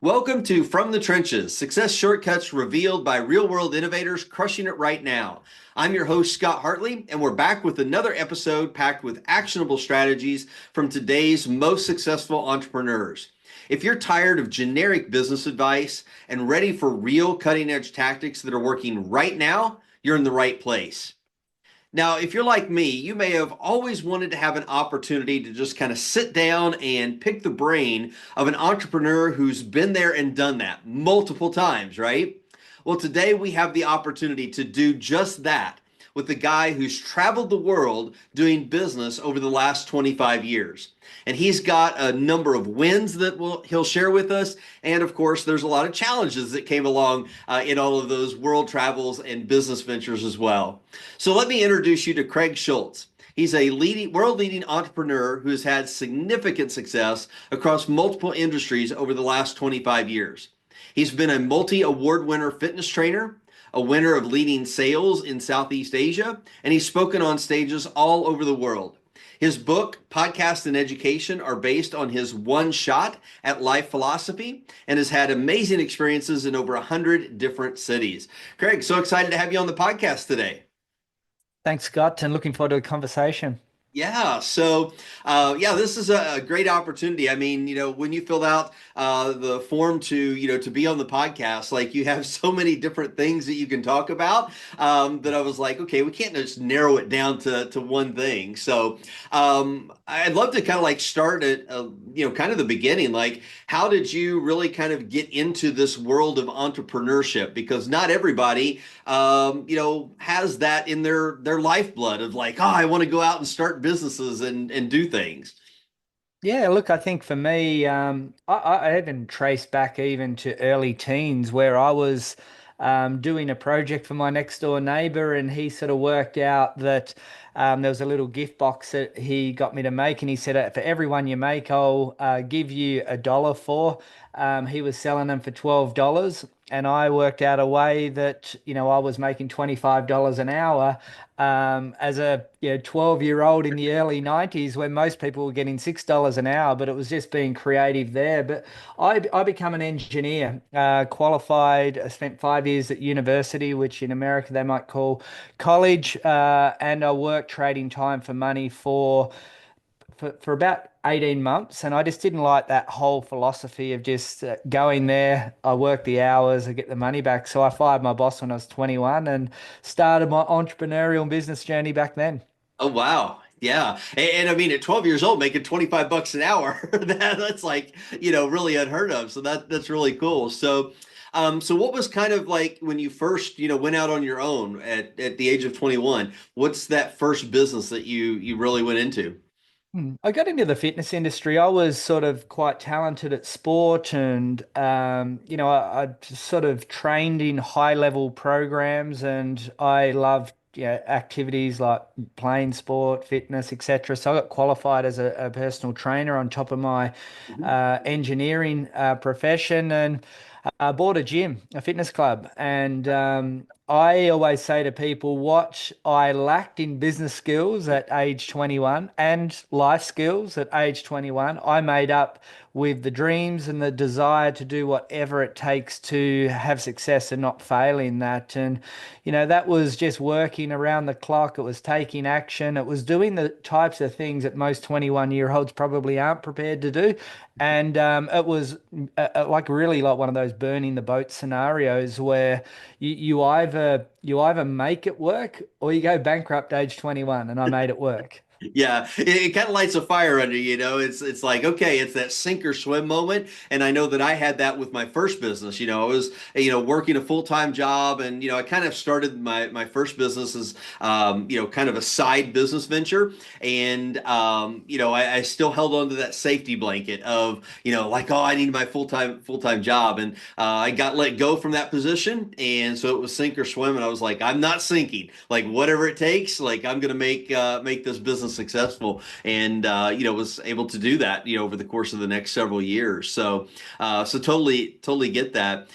Welcome to From the Trenches, success shortcuts revealed by real-world innovators crushing it right now. I'm your host, Scott Hartley, and we're back with another episode packed with actionable strategies from today's most successful entrepreneurs. If you're tired of generic business advice and ready for real cutting-edge tactics that are working right now, you're in the right place. Now, if you're like me, you may have always wanted to have an opportunity to just kind of sit down and pick the brain of an entrepreneur who's been there and done that multiple times, right? Well, today we have the opportunity to do just that with the guy who's traveled the world doing business over the last 25 years. And he's got a number of wins that he'll share with us. And of course, there's a lot of challenges that came along in all of those world travels and business ventures as well. So let me introduce you to Craig Schulze. He's a world-leading entrepreneur who has had significant success across multiple industries over the last 25 years. He's been a multi-award winner fitness trainer, a winner of leading sales in Southeast Asia, and he's spoken on stages all over the world. His book, podcast, and education are based on his one shot at life philosophy and has had amazing experiences in over 100 different cities. Craig, so excited to have you on the podcast today. Thanks, Scott, and looking forward to a conversation. Yeah, this is a great opportunity. I mean, when you filled out the form to be on the podcast, like you have so many different things that you can talk about that I was like, okay, we can't just narrow it down to one thing. So I'd love to kind of like start at, kind of the beginning. Like, how did you really kind of get into this world of entrepreneurship? Because not everybody, has that in their lifeblood of like, oh, I want to go out and start businesses and do things. Yeah, look, I think for me, I even trace back even to early teens where I was doing a project for my next door neighbor, and he sort of worked out that there was a little gift box that he got me to make, and he said, For every one you make, I'll give you $1 for." He was selling them for $12. And I worked out a way that, I was making $25 an hour as a 12-year-old in the early 90s when most people were getting $6 an hour, but it was just being creative there. But I become an engineer, qualified. I spent 5 years at university, which in America they might call college, and I worked trading time for money for about 18 months. And I just didn't like that whole philosophy of just going there. I work the hours, I get the money back. So I fired my boss when I was 21 and started my entrepreneurial business journey back then. Oh wow. Yeah. And I mean at 12 years old making 25 bucks an hour, that's like, really unheard of. So that's really cool. So what was kind of like when you first, went out on your own at the age of 21? What's that first business that you really went into? I got into the fitness industry. I was sort of quite talented at sport, and I sort of trained in high level programs, and I loved activities like playing sport, fitness, etc. So I got qualified as a personal trainer on top of my Mhm. engineering profession, and bought a gym, a fitness club, and I always say to people what I lacked in business skills at age 21 and life skills at age 21, I made up with the dreams and the desire to do whatever it takes to have success and not fail in that. And, that was just working around the clock. It was taking action. It was doing the types of things that most 21-year-olds probably aren't prepared to do. And it was like really like one of those burning the boat scenarios where you either make it work or you go bankrupt age 21, and I made it work. Yeah, it kind of lights a fire under you, It's like, okay, it's that sink or swim moment. And I know that I had that with my first business. I was, working a full-time job, and I kind of started my first business as kind of a side business venture. And I still held on to that safety blanket of, like, oh, I need my full-time job. And I got let go from that position. And so it was sink or swim. And I was like, I'm not sinking. Like whatever it takes, like I'm gonna make this business successful, and was able to do that over the course of the next several years. So totally get that.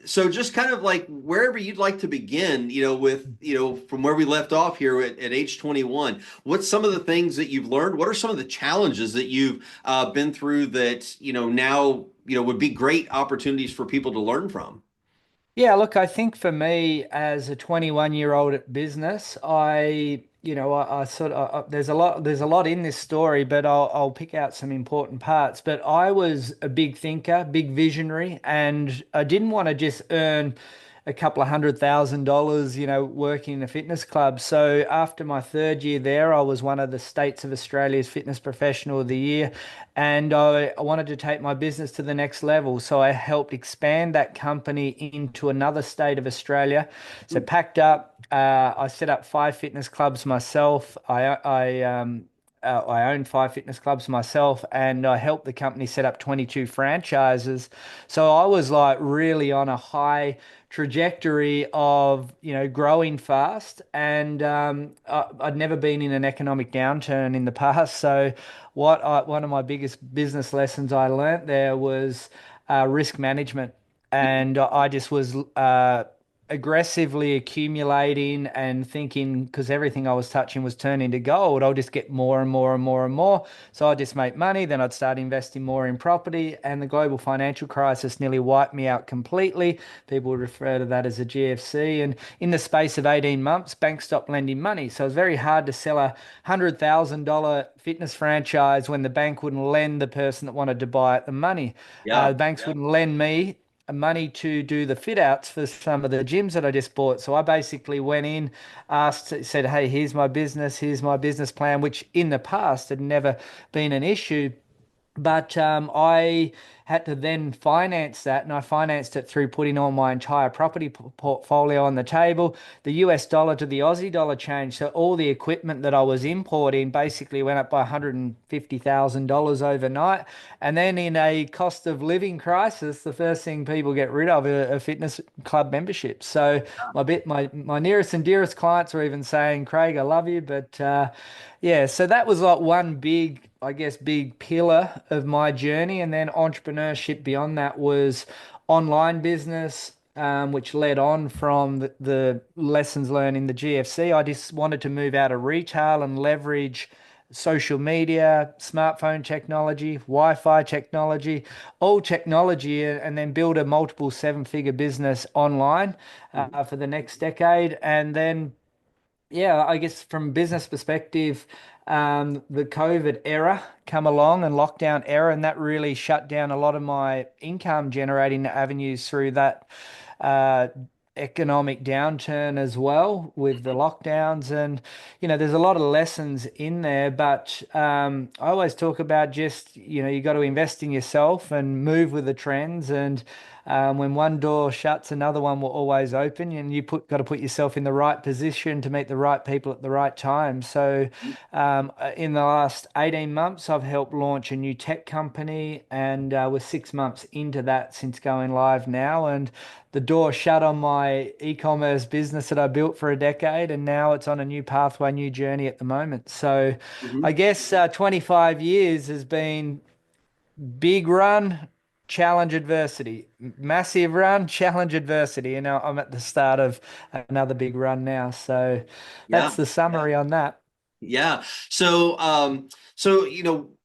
So just kind of like wherever you'd like to begin, with, from where we left off here at age 21, what's some of the things that you've learned? What are some of the challenges that you've been through that, now, would be great opportunities for people to learn from? Yeah, look, I think for me as a 21-year-old at business, I sort of there's a lot in this story, but I'll pick out some important parts. But I was a big thinker, big visionary, and I didn't want to just earn a couple of $100,000, working in a fitness club. So after my third year there, I was one of the States of Australia's Fitness Professional of the Year, and I wanted to take my business to the next level. So I helped expand that company into another state of Australia. So packed up. I set up 5 fitness clubs myself. I own 5 fitness clubs myself, and I helped the company set up 22 franchises. So I was like really on a high trajectory of growing fast, and I'd never been in an economic downturn in the past. So one of my biggest business lessons I learnt there was risk management, and I just was aggressively accumulating and thinking, because everything I was touching was turning to gold, I'll just get more and more and more and more. So I'd just make money, then I'd start investing more in property, and the global financial crisis nearly wiped me out completely. People would refer to that as a GFC. And in the space of 18 months, banks stopped lending money. So it was very hard to sell $100,000 fitness franchise when the bank wouldn't lend the person that wanted to buy it the money. Yeah. The banks wouldn't lend me money to do the fit outs for some of the gyms that I just bought. So I basically went in, said, hey, here's my business plan, which in the past had never been an issue. But I had to then finance that, and I financed it through putting all my entire property portfolio on the table. The US dollar to the Aussie dollar changed, so all the equipment that I was importing basically went up by $150,000 overnight. And then in a cost of living crisis, the first thing people get rid of are fitness club memberships. So my nearest and dearest clients were even saying, Craig, I love you, but yeah, so that was like one big, I guess, big pillar of my journey. And then entrepreneurship beyond that was online business, which led on from the lessons learned in the GFC. I just wanted to move out of retail and leverage social media, smartphone technology, Wi-Fi technology, all technology, and then build a multiple seven-figure business online for the next decade. And then yeah, I guess from a business perspective, the COVID era come along and lockdown era, and that really shut down a lot of my income generating avenues through that uh, economic downturn as well with the lockdowns. And, there's a lot of lessons in there, but I always talk about just, you got to invest in yourself and move with the trends. And when one door shuts, another one will always open, and got to put yourself in the right position to meet the right people at the right time. So, in the last 18 months, I've helped launch a new tech company, and we're 6 months into that since going live now. And the door shut on my e-commerce business that I built for a decade, and now it's on a new pathway, new journey at the moment. So, I Mhm. guess 25 years has been big run, challenge adversity, massive run, challenge adversity. I'm at the start of another big run now. So Yeah. that's the summary on that. Yeah. So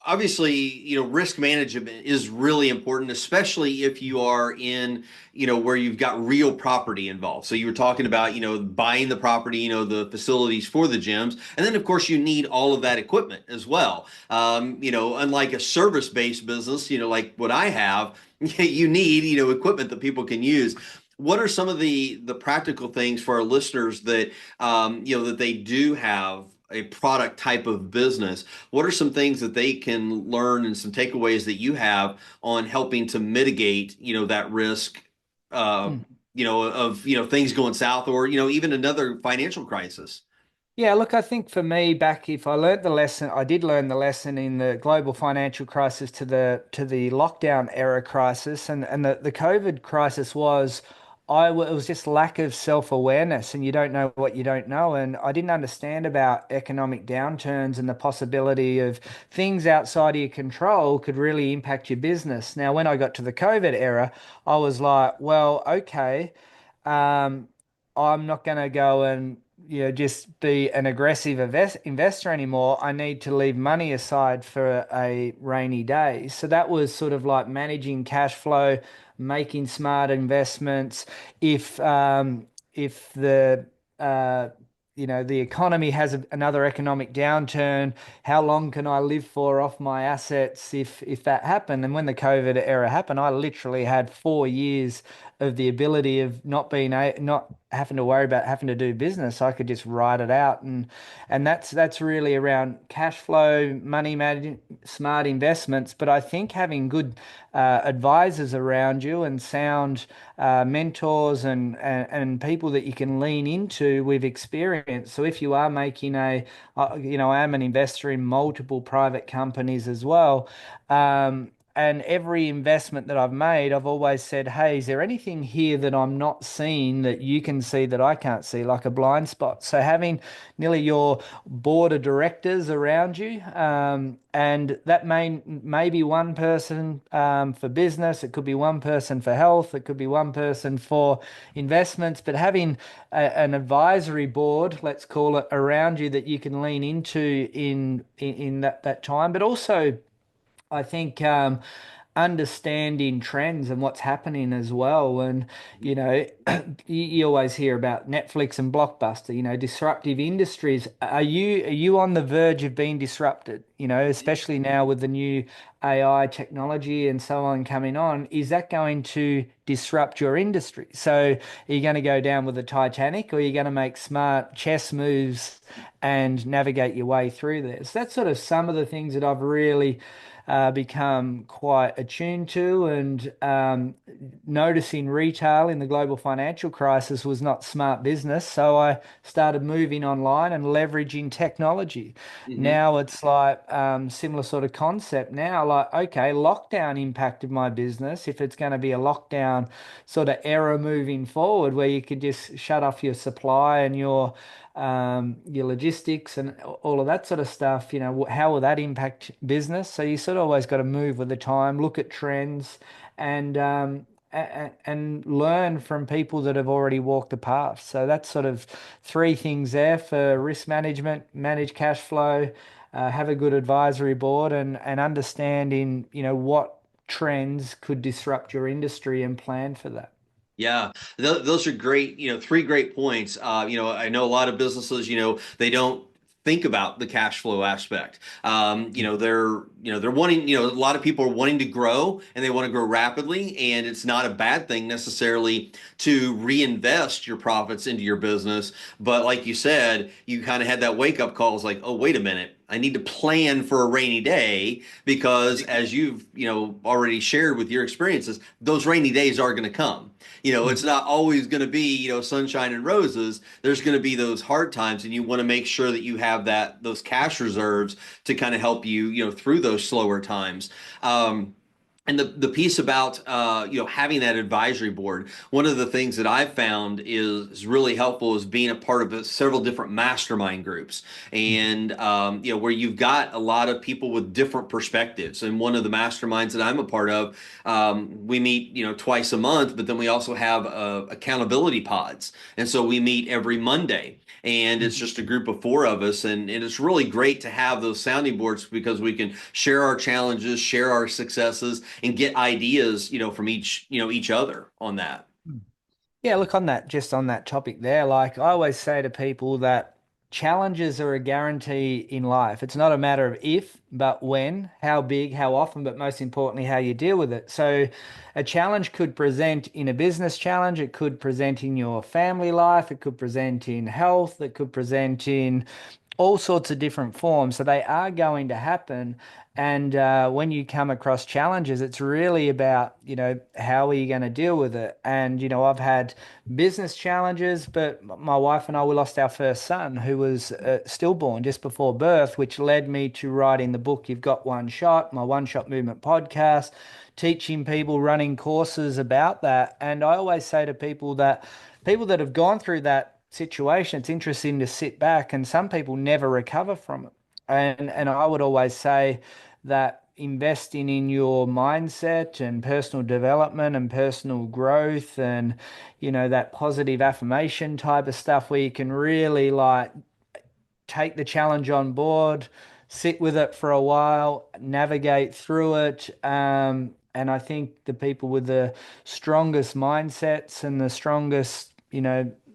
obviously, risk management is really important, especially if you are in, where you've got real property involved. So you were talking about, buying the property, the facilities for the gyms, and then of course you need all of that equipment as well. Unlike a service-based business, like what I have, you need, equipment that people can use. What are some of the practical things for our listeners that that they do have a product type of business? What are some things that they can learn and some takeaways that you have on helping to mitigate, that risk, uh, Hmm. of, things going south or, even another financial crisis? Yeah, look, I think for me, back if I learnt the lesson, I did learn the lesson in the global financial crisis to the lockdown era crisis, and the COVID crisis was it was just lack of self-awareness, and you don't know what you don't know. And I didn't understand about economic downturns and the possibility of things outside of your control could really impact your business. Now, when I got to the COVID era, I was like, well, okay, um, I'm not going to go and just be an aggressive investor anymore. I need to leave money aside for a rainy day. So that was sort of like managing cash flow, making smart investments. If the uh, the economy has another economic downturn, how long can I live for off my assets if that happened? And when the COVID era happened, I literally had 4 years of the ability of not having to worry about having to do business. I could just ride it out, and that's really around cash flow, money management, smart investments. But I think having good advisors around you and sound mentors and people that you can lean into with experience. So if you are making I am an investor in multiple private companies as well. And every investment that I've made, I've always said, hey, is there anything here that I'm not seeing that you can see that I can't see, like a blind spot? So having nearly your board of directors around you, and that may be one person for business, it could be one person for health, it could be one person for investments, but having an advisory board, let's call it, around you that you can lean into in that time, but also I think understanding trends and what's happening as well. And you know, you always hear about Netflix and Blockbuster. Disruptive industries. Are you on the verge of being disrupted? Especially now with the new AI technology and so on coming on. Is that going to disrupt your industry? So are you going to go down with the Titanic, or are you going to make smart chess moves and navigate your way through this? That's sort of some of the things that I've really become quite attuned to, and noticing retail in the global financial crisis was not smart business. So I started moving online and leveraging technology. Hmm. Now it's like similar sort of concept. Now, like, okay, lockdown impacted my business. If it's going to be a lockdown sort of era moving forward, where you could just shut off your supply and your logistics and all of that sort of stuff, how will that impact business? So you sort of always got to move with the time, look at trends, and and learn from people that have already walked the path. So that's sort of three things there for risk management: manage cash flow, have a good advisory board, and understanding, what trends could disrupt your industry and plan for that. Yeah, those are great, three great points. I know a lot of businesses, they don't think about the cash flow aspect. They're wanting, a lot of people are wanting to grow and they want to grow rapidly, and it's not a bad thing necessarily to reinvest your profits into your business. But like you said, you kind of had that wake up call. It's like, oh, wait a minute. I need to plan for a rainy day because as you've, already shared with your experiences, those rainy days are going to come. It's not always going to be, sunshine and roses. There's going to be those hard times, and you want to make sure that you have those cash reserves to kind of help you, through those slower times. And the piece about having that advisory board, one of the things that I've found is really helpful is being a part of several different mastermind groups, and where you've got a lot of people with different perspectives. And one of the masterminds that I'm a part of, we meet twice a month, but then we also have accountability pods, and so we meet every Monday. And it's just a group of four of us, and it's really great to have those sounding boards because we can share our challenges, share our successes, and get ideas, from each other on that. Yeah, look, just on that topic there, like I always say to people that challenges are a guarantee in life. It's not a matter of if, but when, how big, how often, but most importantly, how you deal with it. So a challenge could present in a business challenge, it could present in your family life, it could present in health, it could present in all sorts of different forms. So they are going to happen. And when you come across challenges, it's really about, how are you going to deal with it? And, I've had business challenges, but my wife and I, we lost our first son who was stillborn just before birth, which led me to writing the book, You've Got One Shot, my One Shot Movement podcast, teaching people, running courses about that. And I always say to people that have gone through that situation, it's interesting to sit back, and some people never recover from it. And I would always say that investing in your mindset and personal development and personal growth and that positive affirmation type of stuff where you can really like take the challenge on board, sit with it for a while, navigate through it. And I think the people with the strongest mindsets and the strongest,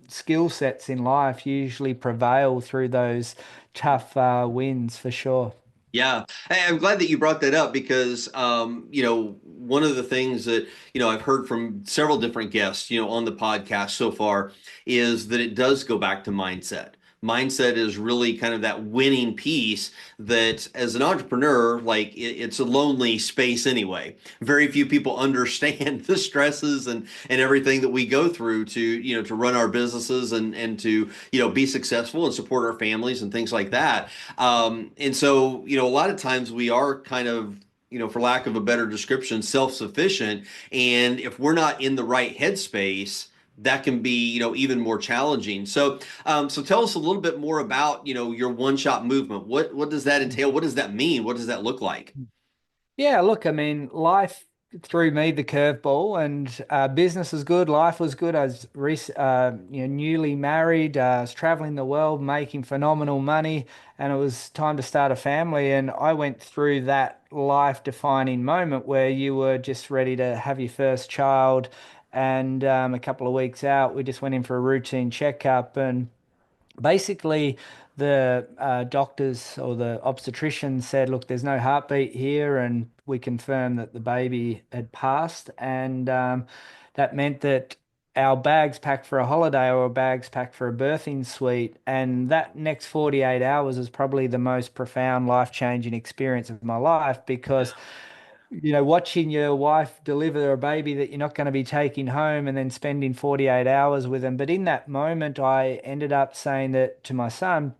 skill sets in life usually prevail through those tough wins for sure. Yeah, I'm glad that you brought that up because, one of the things that, I've heard from several different guests, on the podcast so far is that it does go back to mindset. Mindset is really kind of that winning piece that as an entrepreneur, like it's a lonely space anyway. Very few people understand the stresses and everything that we go through to, to run our businesses and to, be successful and support our families and things like that. And so, a lot of times we are kind of, for lack of a better description, self-sufficient. And if we're not in the right headspace, that can be, even more challenging. So tell us a little bit more about, your one-shot movement. What does that entail? What does that mean? What does that look like? Yeah, look, I mean, life threw me the curveball, and business was good. Life was good. I was newly married. I was traveling the world, making phenomenal money, and it was time to start a family. And I went through that life-defining moment where you were just ready to have your first child. And a couple of weeks out, we just went in for a routine checkup, and basically the doctors or the obstetrician said, look, there's no heartbeat here, and we confirmed that the baby had passed. And that meant that our bags packed for a holiday or our bags packed for a birthing suite. And that next 48 hours is probably the most profound life-changing experience of my life because watching your wife deliver a baby that you're not going to be taking home and then spending 48 hours with them. But in that moment, I ended up saying that to my son.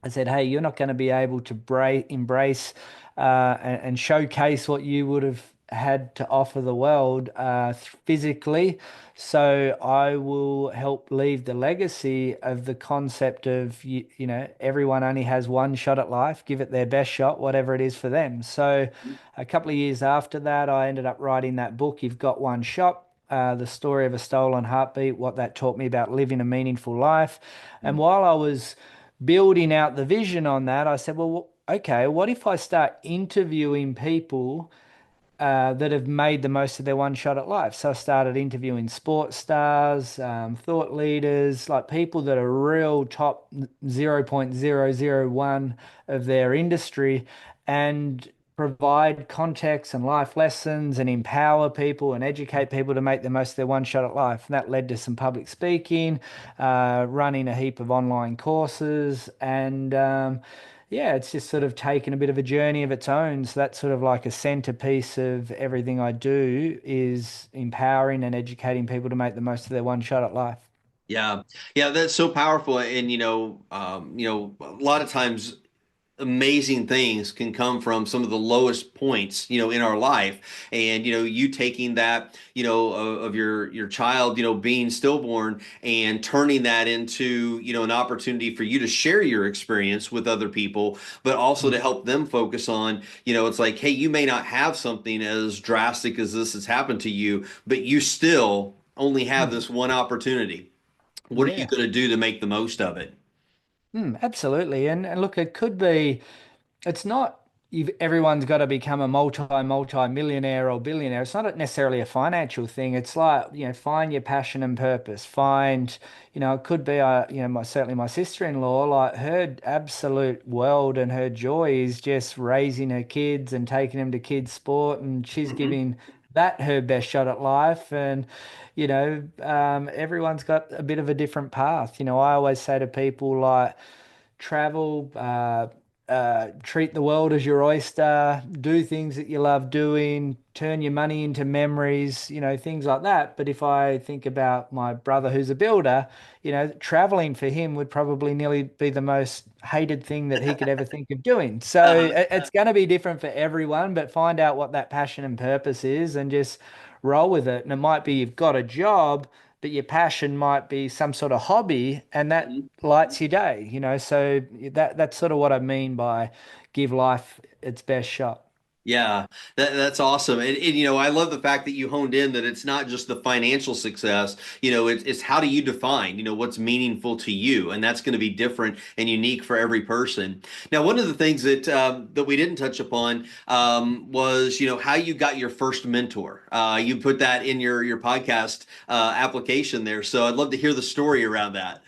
I said, hey, you're not going to be able to embrace and showcase what you would have had to offer the world physically. So I will help leave the legacy of the concept of, everyone only has one shot at life, give it their best shot, whatever it is for them. So a couple of years after that, I ended up writing that book, You've Got One Shot. The story of a stolen heartbeat, what that taught me about living a meaningful life. And while I was building out the vision on that, I said, well, okay, what if I start interviewing people that have made the most of their one shot at life? So I started interviewing sports stars, thought leaders, like people that are real top 0.001 of their industry and provide context and life lessons and empower people and educate people to make the most of their one shot at life. And that led to some public speaking, running a heap of online courses, and yeah, it's just sort of taken a bit of a journey of its own. So that's sort of like a centerpiece of everything I do is empowering and educating people to make the most of their one shot at life. Yeah, yeah, that's so powerful. And a lot of times amazing things can come from some of the lowest points, in our life. And, you taking that, of your child, being stillborn and turning that into, an opportunity for you to share your experience with other people, but also to help them focus on, it's like, hey, you may not have something as drastic as this has happened to you, but you still only have Mm. this one opportunity. What are you Yeah. going to do to make the most of it? Absolutely. And look, it could be. It's not everyone's got to become a multi-millionaire or billionaire. It's not necessarily a financial thing. It's like, find your passion and purpose. Find, it could be, certainly my sister-in-law, like her absolute world and her joy is just raising her kids and taking them to kids' sport. And she's Mhm. giving that her best shot at life. And, everyone's got a bit of a different path. I always say to people like, travel, treat the world as your oyster, do things that you love doing, turn your money into memories, things like that. But if I think about my brother who's a builder, traveling for him would probably nearly be the most hated thing that he could ever think of doing. So it's going to be different for everyone, but find out what that passion and purpose is and just roll with it. And it might be you've got a job, but your passion might be some sort of hobby, and that Mhm. lights your day, so that's sort of what I mean by give life its best shot. Yeah, that's awesome. And I love the fact that you honed in that it's not just the financial success, it's how do you define, what's meaningful to you. And that's going to be different and unique for every person. Now, one of the things that we didn't touch upon was, how you got your first mentor. You put that in your podcast application there. So I'd love to hear the story around that.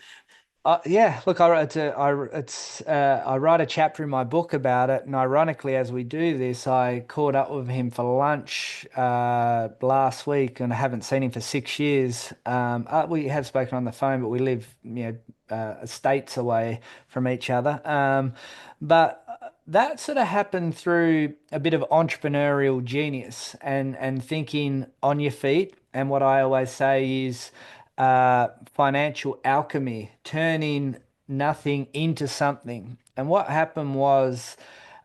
Yeah, look, I write a chapter in my book about it, and ironically, as we do this, I caught up with him for lunch last week, and I haven't seen him for 6 years. We have spoken on the phone, but we live, states away from each other. But that sort of happened through a bit of entrepreneurial genius and thinking on your feet. And what I always say is financial alchemy, turning nothing into something. And what happened was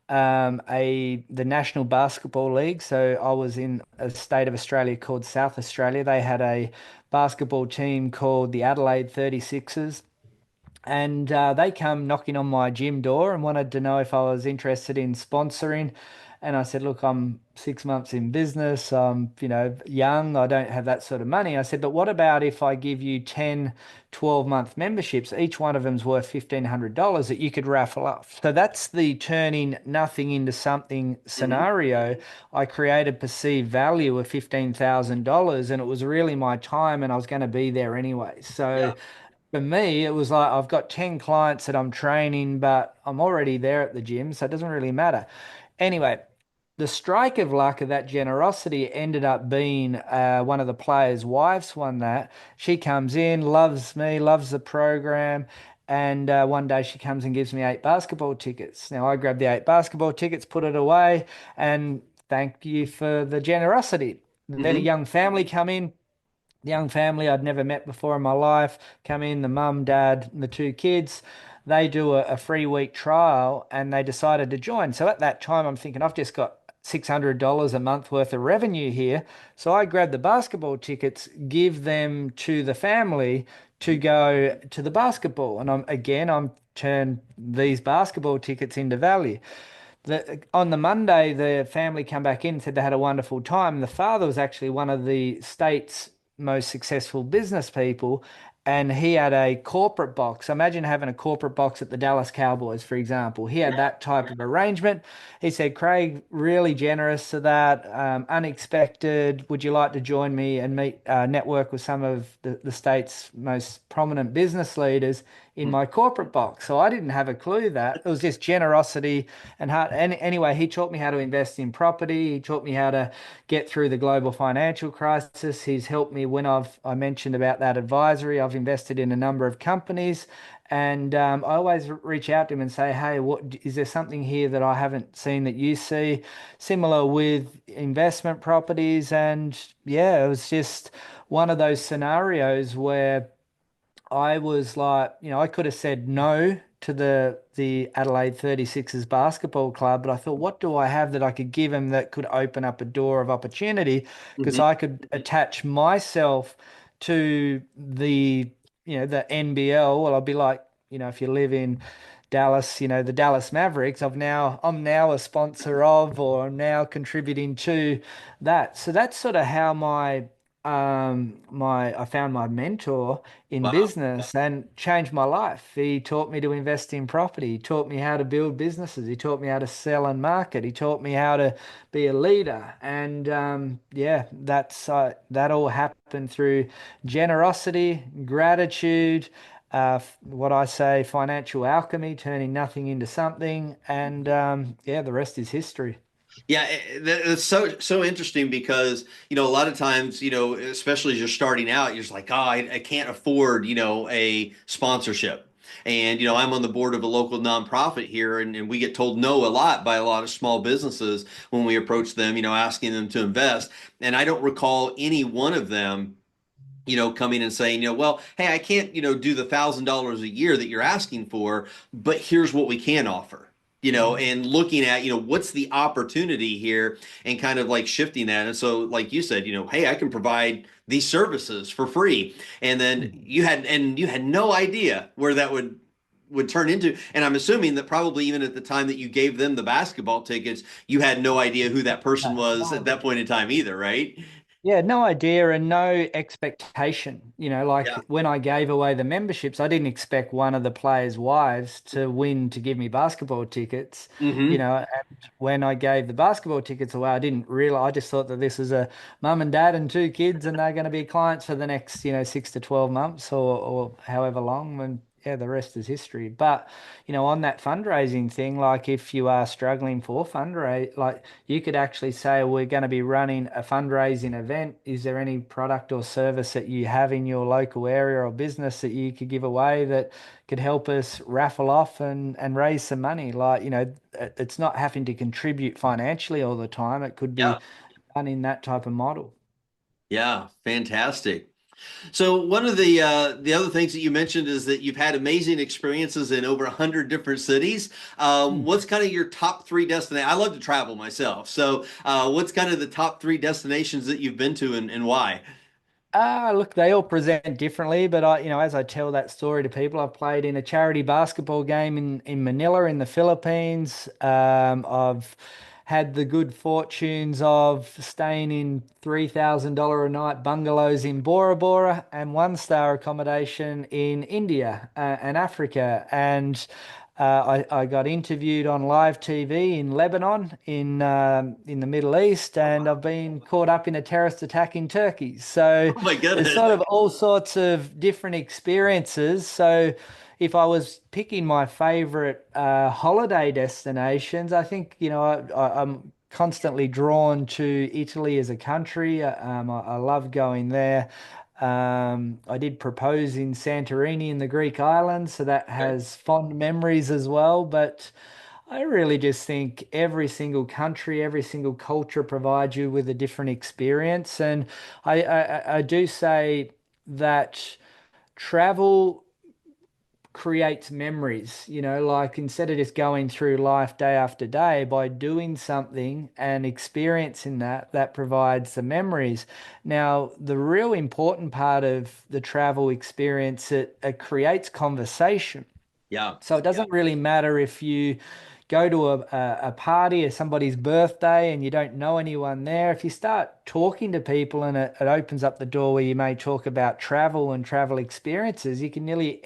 the National Basketball League. So I was in a state of Australia called South Australia. They had a basketball team called the Adelaide 36ers. And they come knocking on my gym door and wanted to know if I was interested in sponsoring. And I said, look, I'm 6 months in business. I'm, young. I don't have that sort of money. I said, but what about if I give you 10, 12-month memberships? Each one of them's worth $1,500 that you could raffle off. So that's the turning nothing into something Hmm. scenario. I created perceived value of $15,000 and it was really my time and I was going to be there anyway. So Yeah. for me, it was like I've got 10 clients that I'm training, but I'm already there at the gym, so it doesn't really matter. Anyway, the strike of luck of that generosity ended up being one of the players' wives won that. She comes in, loves me, loves the program, and one day she comes and gives me 8 basketball tickets. Now I grab the 8 basketball tickets, put it away, and thank you for the generosity. Then a Hmm. young family come in, young family I'd never met before in my life come in, the mum, dad, and the 2 kids. They do a free week trial and they decided to join. So at that time, I'm thinking, I've just got $600 a month worth of revenue here. So I grab the basketball tickets, give them to the family to go to the basketball. And I'm turned these basketball tickets into value. On the Monday, the family come back in and said they had a wonderful time. The father was actually one of the state's most successful business people, and he had a corporate box. Imagine having a corporate box at the Dallas Cowboys, for example. He had that type of arrangement. He said, Craig, really generous to that, unexpected. Would you like to join me and network with some of the state's most prominent business leaders in my corporate box? So I didn't have a clue that. It was just generosity and heart. And anyway, he taught me how to invest in property. He taught me how to get through the global financial crisis. He's helped me when I mentioned about that advisory. I've invested in a number of companies. And I always reach out to him and say, hey, what is there something here that I haven't seen that you see? Similar with investment properties. And yeah, it was just one of those scenarios where I was like, I could have said no to the Adelaide 36ers basketball club, but I thought, what do I have that I could give him that could open up a door of opportunity? Because Hmm. I could attach myself to the NBL. Well, I'd be like, if you live in Dallas, the Dallas Mavericks, I'm now a sponsor of, or I'm now contributing to that. So that's sort of how I found my mentor in Wow. business and changed my life. He taught me to invest in property. He taught me how to build businesses. He taught me how to sell and market. He taught me how to be a leader. And yeah, that all happened through generosity, gratitude, what I say, financial alchemy, turning nothing into something. And yeah, the rest is history. Yeah, it's so interesting because a lot of times especially as you're starting out, you're just like, oh, I can't afford a sponsorship. And, I'm on the board of a local nonprofit here, and we get told no a lot by a lot of small businesses when we approach them, asking them to invest. And I don't recall any one of them coming and saying, well, hey, I can't, do the $1,000 a year that you're asking for, but here's what we can offer. Mm. And looking at, what's the opportunity here and kind of like shifting that. And so, like you said, hey, I can provide these services for free. And then Mm. you had no idea where that would turn into. And I'm assuming that probably even at the time that you gave them the basketball tickets, you had no idea who that person No, was no at that idea. point in time either, right? Yeah, no idea and no expectation. Yeah. Like when I gave away the memberships, I didn't expect one of the players' wives to win to give me basketball tickets. Hmm. And when I gave the basketball tickets away, I didn't realize, I just thought that this was a mum and dad and two kids and they're going to be clients for the next, 6 to 12 months or however long. And yeah, the rest is history. But, on that fundraising thing, like if you are struggling for fundraise, like you could actually say, we're going to be running a fundraising event. Is there any product or service that you have in your local area or business that you could give away that could help us raffle off and raise some money? Like, it's not having to contribute financially all the time. It could Yeah. be done in that type of model. Yeah, fantastic. So one of the other things that you mentioned is that you've had amazing experiences in over 100 different cities. What's kind of your top three destinations? I love to travel myself. So what's kind of the top three destinations that you've been to and why? Look, they all present differently, but as I tell that story to people, I've played in a charity basketball game in Manila in the Philippines. I've had the good fortunes of staying in $3,000 a night bungalows in Bora Bora and one-star accommodation in India and Africa. And I got interviewed on live TV in Lebanon, in the Middle East, Oh, and wow. I've been caught up in a terrorist attack in Turkey. So Oh my there's goodness. sort of all sorts of different experiences. So if I was picking my favorite holiday destinations, I think, I'm constantly drawn to Italy as a country. I love going there. I did propose in Santorini in the Greek islands, so that Okay. has fond memories as well. But I really just think every single country, every single culture provides you with a different experience. And I do say that travel creates memories, like instead of just going through life day after day, by doing something and experiencing that provides the memories. Now, the real important part of the travel experience, it creates conversation. Yeah. So it doesn't really matter if you go to a party or somebody's birthday and you don't know anyone there. If you start talking to people and it opens up the door where you may talk about travel and travel experiences, you can nearly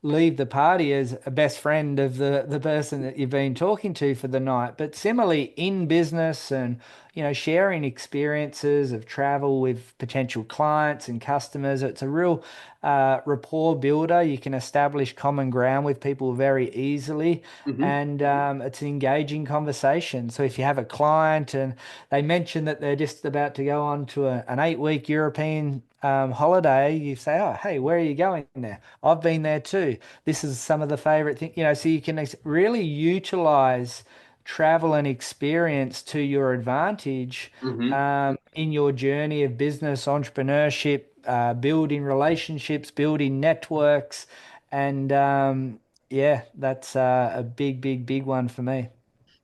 leave the party as a best friend of the person that you've been talking to for the night. But similarly in business and sharing experiences of travel with potential clients and customers, it's a real rapport builder. You can establish common ground with people very easily, Hmm. and it's an engaging conversation. So if you have a client and they mention that they're just about to go on to an 8 week European holiday, you say, "Oh, hey, where are you going there? I've been there too. This is some of the favorite things." So you can really utilize travel and experience to your advantage Hmm. in your journey of business, entrepreneurship, building relationships, building networks. And yeah, that's a big, big, big one for me.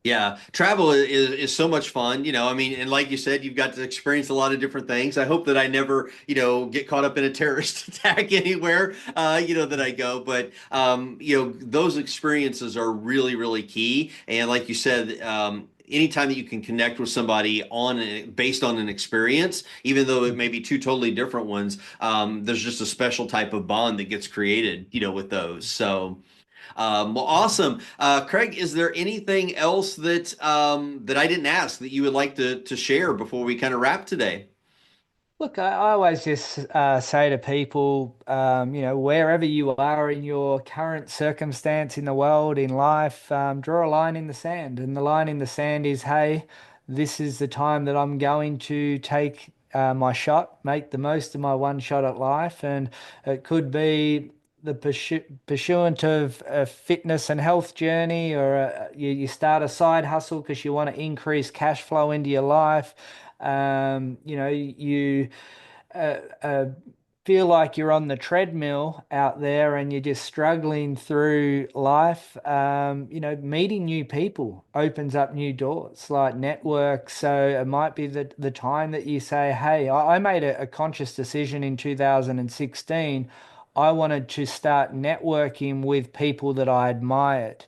Yeah, travel is so much fun, I mean, and like you said, you've got to experience a lot of different things. I hope that I never, get caught up in a terrorist attack anywhere, that I go. But those experiences are really, really key. And like you said, anytime that you can connect with somebody based on an experience, even though it may be two totally different ones, there's just a special type of bond that gets created, with those. So. Well, awesome. Craig, is there anything else that I didn't ask that you would like to share before we kind of wrap today? Look, I always just say to people, wherever you are in your current circumstance in the world, in life, draw a line in the sand. And the line in the sand is, hey, this is the time that I'm going to take my shot, make the most of my one shot at life. And it could be the pursuant of a fitness and health journey, or you start a side hustle because you want to increase cash flow into your life. You uh, uh, feel like you're on the treadmill out there and you're just struggling through life. Meeting new people opens up new doors, like networks. So it might be the time that you say, hey, I made a conscious decision in 2016. I wanted to start networking with people that I admired.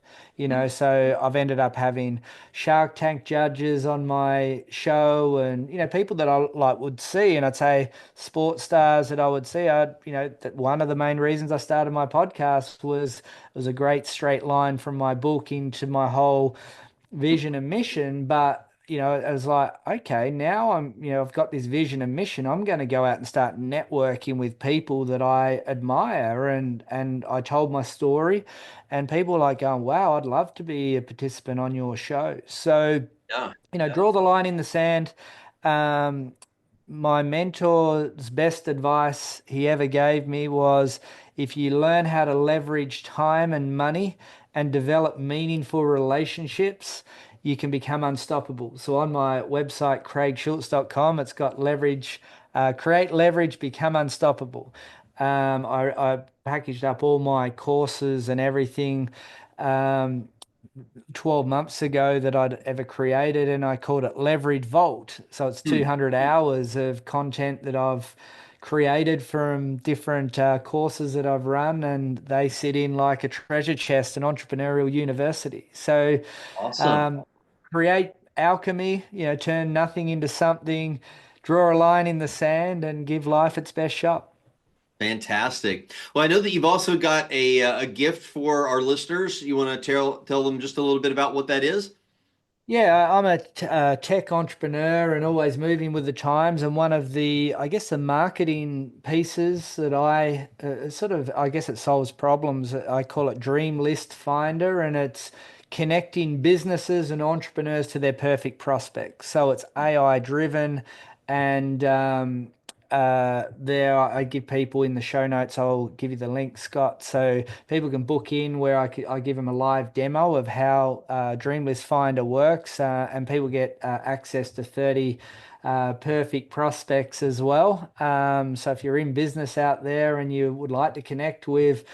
So I've ended up having Shark Tank judges on my show, and people that I like would see, and I'd say sports stars that I would see. That one of the main reasons I started my podcast was it was a great straight line from my book into my whole vision and mission. But it was like, okay, now I've got this vision and mission. I'm going to go out and start networking with people that I admire, and I told my story, and people were like going, wow, I'd love to be a participant on your show. So Yeah. draw the line in the sand. Um, my mentor's best advice he ever gave me was, if you learn how to leverage time and money and develop meaningful relationships, you can become unstoppable. So on my website, craigschultz.com, it's got leverage, create leverage, become unstoppable. I packaged up all my courses and everything. Um, 12 months ago that I'd ever created, and I called it Leverage Vault. So it's Hmm. 200 hours of content that I've created from different courses that I've run, and they sit in like a treasure chest, an entrepreneurial university. So Awesome. um, create alchemy, turn nothing into something, draw a line in the sand, and give life its best shot. Fantastic. Well, I know that you've also got a gift for our listeners. You want to tell them just a little bit about what that is? Yeah, I'm a tech entrepreneur and always moving with the times. And one of the, I guess, the marketing pieces that I I guess it solves problems. I call it Dream List Finder, and it's connecting businesses and entrepreneurs to their perfect prospects. So it's AI driven, and there I give people in the show notes. I'll give you the link, Scott, so people can book in where I give them a live demo of how Dreamlist Finder works, and people get access to 30 perfect prospects as well. So if you're in business out there and you would like to connect with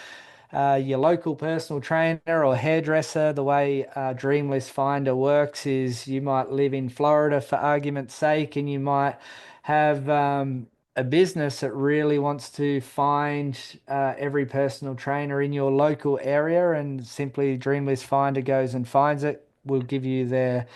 your local personal trainer or hairdresser, the way Dreamlist Finder works is you might live in Florida for argument's sake, and you might have a business that really wants to find every personal trainer in your local area, and simply Dreamlist Finder goes and finds it. We'll give you their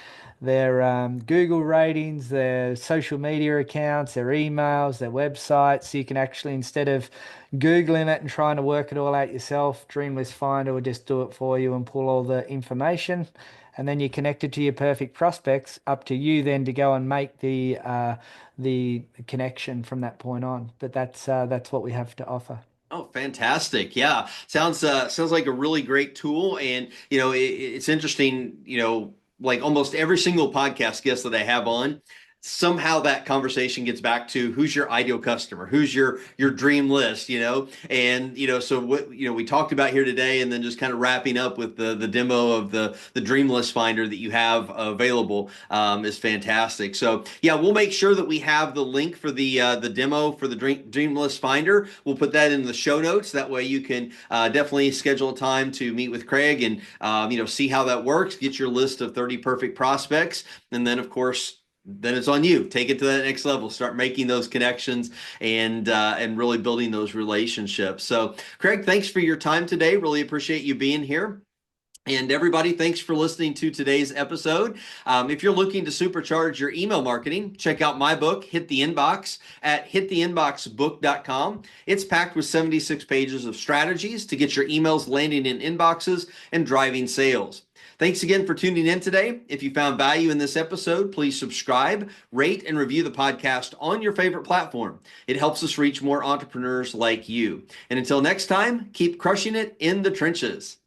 Google ratings, their social media accounts, their emails, their websites. So you can actually, instead of Googling it and trying to work it all out yourself, Dreamlist Finder will just do it for you and pull all the information. And then you're connected to your perfect prospects. Up to you then to go and make the connection from that point on. But that's what we have to offer. Oh, fantastic. Yeah. Sounds like a really great tool. And it's interesting, like almost every single podcast guest that I have on, somehow that conversation gets back to who's your ideal customer, who's your dream list, and so what we talked about here today, and then just kind of wrapping up with the demo of the dream list finder that you have available is fantastic. So yeah, we'll make sure that we have the link for the demo for the dream list finder. We'll put that in the show notes. That way you can definitely schedule a time to meet with Craig and see how that works, get your list of 30 perfect prospects, and then of course then it's on you. Take it to that next level. Start making those connections and really building those relationships. So, Craig, thanks for your time today. Really appreciate you being here. And everybody, thanks for listening to today's episode. If you're looking to supercharge your email marketing, check out my book, Hit the Inbox, at hittheinboxbook.com. It's packed with 76 pages of strategies to get your emails landing in inboxes and driving sales. Thanks again for tuning in today. If you found value in this episode, please subscribe, rate, and review the podcast on your favorite platform. It helps us reach more entrepreneurs like you. And until next time, keep crushing it in the trenches.